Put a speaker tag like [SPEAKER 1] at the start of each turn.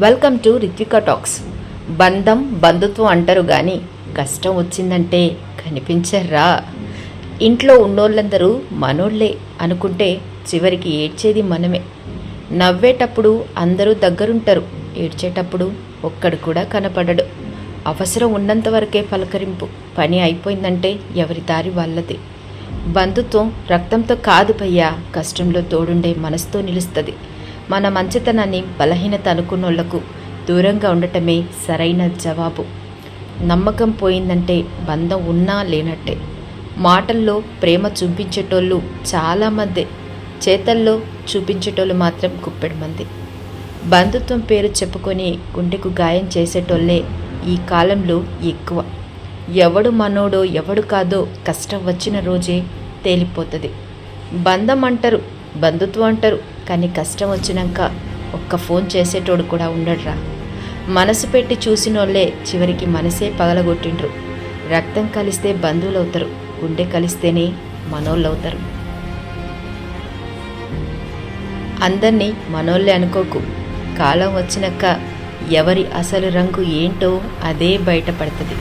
[SPEAKER 1] Welcome to Rithwika talks. బంధం బంధుత్వం అంటారు కానీ కష్టం వచ్చిందంటే కనిపించర్రా. ఇంట్లో ఉన్నోళ్ళందరూ మనోళ్ళే అనుకుంటే చివరికి ఏడ్చేది మనమే. నవ్వేటప్పుడు అందరూ దగ్గరుంటారు, ఏడ్చేటప్పుడు ఒక్కడు కూడా కనపడడు. అవసరం ఉన్నంత వరకే పలకరింపు, పని అయిపోయిందంటే ఎవరి దారి వాళ్ళది. బంధుత్వం రక్తంతో కాదు భయ్యా, కష్టంలో తోడుండే మనసుతో నిలుస్తుంది. మన మంచితనాన్ని బలహీనత అనుకున్నోళ్లకు దూరంగా ఉండటమే సరైన జవాబు. నమ్మకం పోయిందంటే బంధం ఉన్నా లేనట్టే. మాటల్లో ప్రేమ చూపించేటోళ్ళు చాలామంది, చేతల్లో చూపించేటోళ్ళు మాత్రం గుప్పెడు మంది. బంధుత్వం పేరు చెప్పుకొని గుండెకు గాయం చేసేటోళ్ళే ఈ కాలంలో ఎక్కువ. ఎవడు మనోడో ఎవడు కాదో కష్టం వచ్చిన రోజే తేలిపోతుంది. బంధం అంటారు, బంధుత్వం అంటారు, కానీ కష్టం వచ్చినాక ఒక్క ఫోన్ చేసేటోడు కూడా ఉండడురా. మనసు పెట్టి చూసినోళ్ళే చివరికి మనసే పగలగొట్టిండ్రు. రక్తం కలిస్తే బంధువులు అవుతారు, గుండె కలిస్తేనే మనోళ్ళు అవుతారు. అందరినీ మనోళ్ళే అనుకోకు. కాలం వచ్చినాక ఎవరి అసలు రంగు ఏంటో అదే బయటపడుతుంది.